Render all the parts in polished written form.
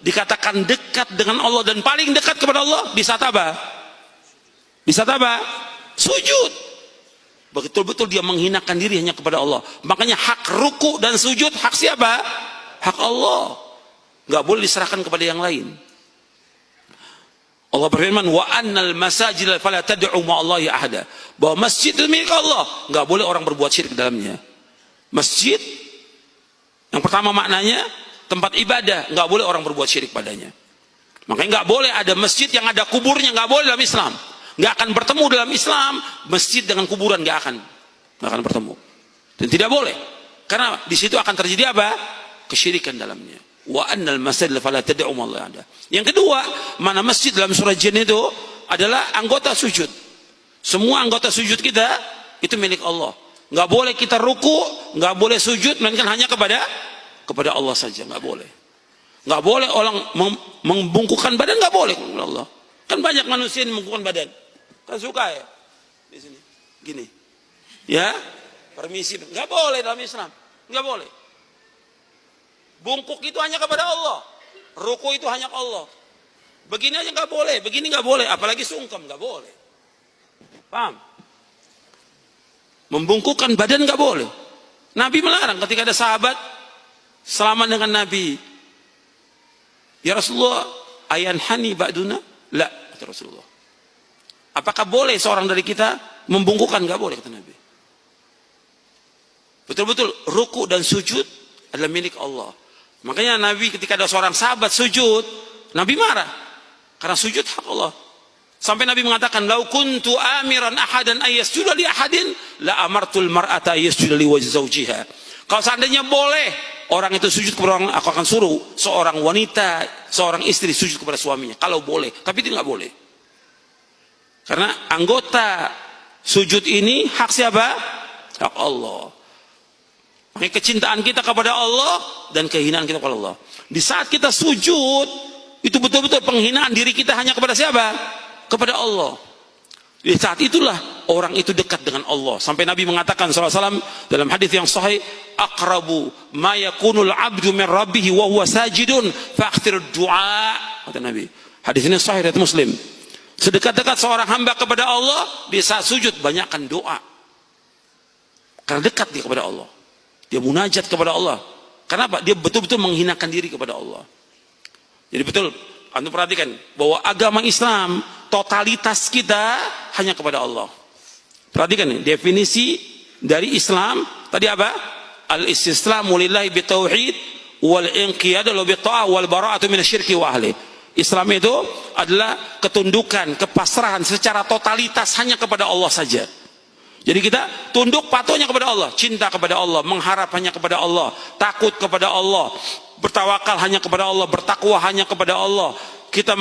dikatakan dekat dengan Allah dan paling dekat kepada Allah di saat apa? Di saat apa? Sujud. Betul-betul dia menghinakan diri hanya kepada Allah. Makanya hak ruku dan sujud hak siapa? Hak Allah. Nggak boleh diserahkan kepada yang lain. Allah berfirman, wa annal masajida fala tad'u ma'allahi ahada. Bahwa masjid itu milik Allah, nggak boleh orang berbuat syirik dalamnya. Masjid yang pertama maknanya tempat ibadah, nggak boleh orang berbuat syirik padanya. Makanya nggak boleh ada masjid yang ada kuburnya, nggak boleh dalam Islam. Nggak akan bertemu dalam Islam masjid dengan kuburan, nggak akan bertemu. Dan tidak boleh, karena di situ akan terjadi apa? Kesyirikan dalamnya. Wa annal masajida fala tad'u ma'allahi ahada. Yang kedua, mana masjid dalam surah Jin itu adalah anggota sujud. Semua anggota sujud kita itu milik Allah. Nggak boleh kita ruku, nggak boleh sujud, melainkan hanya kepada Allah saja, nggak boleh. Nggak boleh orang membungkukkan badan, nggak boleh kepada Allah. Kan banyak manusia yang membungkukkan badan. Kan suka ya di sini, gini, ya, permisi, nggak boleh dalam Islam, nggak boleh. Bungkuk itu hanya kepada Allah, ruku itu hanya Allah. Begini aja nggak boleh, begini nggak boleh, apalagi sungkem nggak boleh. Paham? Membungkukkan badan nggak boleh. Nabi melarang ketika ada sahabat selamat dengan Nabi. Ya Rasulullah, ayanhani ba'duna? La, kata Rasulullah. Apakah boleh seorang dari kita membungkukkan? Nggak boleh, kata Nabi. Betul-betul ruku dan sujud adalah milik Allah. Makanya Nabi ketika ada seorang sahabat sujud, Nabi marah karena sujud hak Allah. Sampai Nabi mengatakan, "Lau kuntu amiran ahadan ayyasjuda li ahadin la amartul mar'ata ayyasjuda li zawjiha." Kalau seandainya boleh orang itu sujud kepada orang, aku akan suruh seorang wanita, seorang istri sujud kepada suaminya. Kalau boleh, tapi itu nggak boleh. Karena anggota sujud ini hak siapa? Hak Allah. Makanya kecintaan kita kepada Allah dan kehinaan kita kepada Allah. Di saat kita sujud, itu betul-betul penghinaan diri kita hanya kepada siapa? Kepada Allah. Di saat itulah orang itu dekat dengan Allah. Sampai Nabi mengatakan SAW dalam hadis yang sahih, aqrabu ma yakunul abdu min rabbih wa huwa sajidun fa'khir du'a. Kata Nabi. Hadis ini sahih riwayat Muslim. Sedekat-dekat seorang hamba kepada Allah di saat sujud banyakkan doa. Karena dekat dia kepada Allah. Dia munajat kepada Allah. Kenapa? Dia betul-betul menghinakan diri kepada Allah. Jadi betul, antum perhatikan bahwa agama Islam totalitas kita hanya kepada Allah. Perhatikan nih, definisi dari Islam tadi apa? Al-istislamu lillahi bitauhid wal inqiyadu bi ta'ah wal bara'atu minasyirki wa ahli. Islam itu adalah ketundukan, kepasrahan secara totalitas hanya kepada Allah saja. Jadi kita tunduk patuhnya kepada Allah, cinta kepada Allah, mengharap hanya kepada Allah, takut kepada Allah, bertawakal hanya kepada Allah, bertakwa hanya kepada Allah. Kita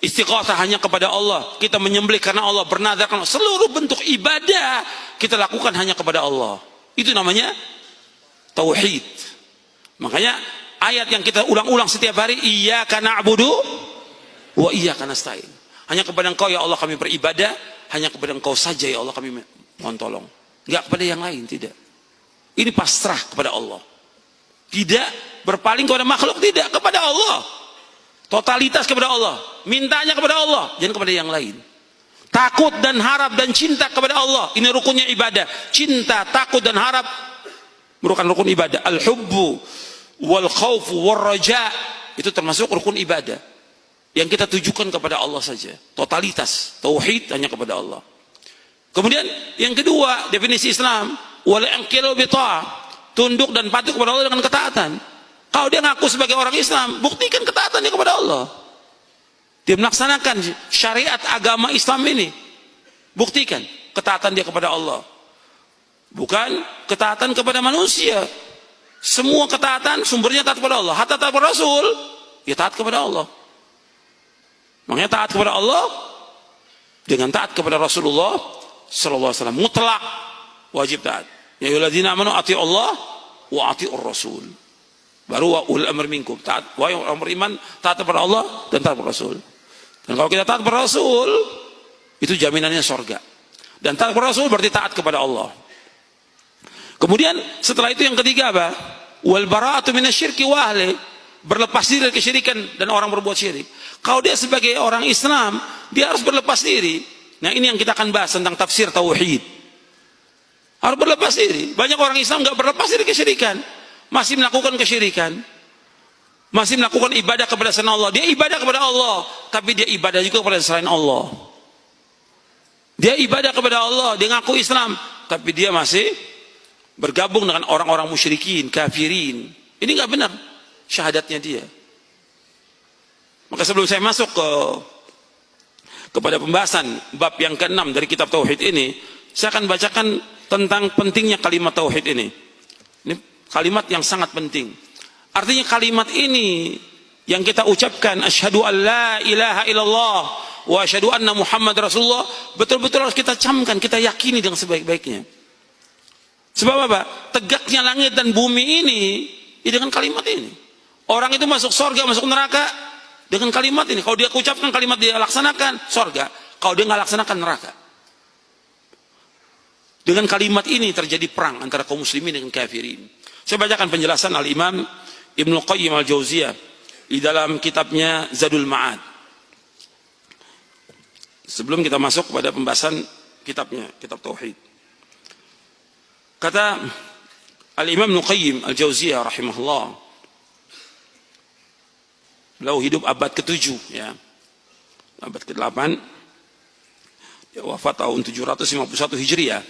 istiqatsah hanya kepada Allah, kita menyembelih karena Allah, bernazar karena Allah. Seluruh bentuk ibadah kita lakukan hanya kepada Allah. Itu namanya tauhid. Makanya ayat yang kita ulang-ulang setiap hari, iyyaka na'budu wa iyyaka nasta'in. Hanya kepada Engkau ya Allah kami beribadah, hanya kepada Engkau saja ya Allah kami mohon tolong. Enggak kepada yang lain, tidak. Ini pasrah kepada Allah. Tidak berpaling kepada makhluk, tidak, kepada Allah. Totalitas kepada Allah, mintanya kepada Allah, jangan kepada yang lain. Takut dan harap dan cinta kepada Allah, ini rukunnya ibadah. Cinta, takut dan harap merupakan rukun ibadah. Al-hubbu wal khawfu wal raja, itu termasuk rukun ibadah yang kita tujukan kepada Allah saja. Totalitas tauhid hanya kepada Allah. Kemudian yang kedua, definisi Islam, wal inqiyadu bi ta'ah, tunduk dan patuh kepada Allah dengan ketaatan. Kalau dia ngaku sebagai orang Islam, buktikan ketaatannya kepada Allah. Dia melaksanakan syariat agama Islam ini, buktikan ketaatan dia kepada Allah, bukan ketaatan kepada manusia. Semua ketaatan sumbernya taat kepada Allah. Hatta taat kepada Rasul, ya taat kepada Allah. Makanya taat kepada Allah dengan taat kepada Rasulullah sallallahu alaihi wasallam mutlak wajib taat. Ya ayyuhalladzina amanu atii'u Allah wa atii'ur rasul. Baru wa ulul amri minkum. Taat wahai orang beriman, taat kepada Allah dan taat kepada Rasul. Dan kalau kita taat kepada Rasul, itu jaminannya surga. Dan taat kepada Rasul berarti taat kepada Allah. Kemudian setelah itu yang ketiga apa? wal bara'atu minasyirki wa ahli, berlepas diri dari kesyirikan dan orang berbuat syirik. Kalau dia sebagai orang Islam, dia harus berlepas diri. Nah, ini yang kita akan bahas tentang tafsir tauhid. Harus berlepas diri. Banyak orang Islam nggak berlepas diri kesyirikan, masih melakukan kesyirikan, masih melakukan ibadah kepada selain Allah. Dia ibadah kepada Allah, tapi dia ibadah juga kepada selain Allah. Dia ibadah kepada Allah, dia ngaku Islam, tapi dia masih bergabung dengan orang-orang musyrikin, kafirin. Ini nggak benar syahadatnya dia. Maka sebelum saya masuk kepada pembahasan bab yang ke-6 dari kitab tauhid ini, saya akan bacakan tentang pentingnya kalimat tauhid ini. Ini kalimat yang sangat penting. Artinya kalimat ini yang kita ucapkan, asyhadu an la ilaha illallah wa asyhadu anna Muhammad Rasulullah, betul-betul harus kita camkan, kita yakini dengan sebaik-baiknya. Sebab apa? Tegaknya langit dan bumi ini dengan kalimat ini. Orang itu masuk surga, masuk neraka dengan kalimat ini. Kalau dia ucapkan kalimat, dia laksanakan, surga. Kalau dia nggak laksanakan, neraka. Dengan kalimat ini terjadi perang antara kaum muslimin dengan kafirin. Saya bacakan penjelasan Al-Imam Ibnu Qayyim Al-Jauziyah di dalam kitabnya Zadul Ma'ad. Sebelum kita masuk kepada pembahasan kitabnya, kitab tauhid. Kata Al-Imam Ibnu Qayyim Al-Jauziyah rahimahullah, beliau hidup abad ke-7 ya. Abad ke-8 ya, wafat tahun 751 Hijriah.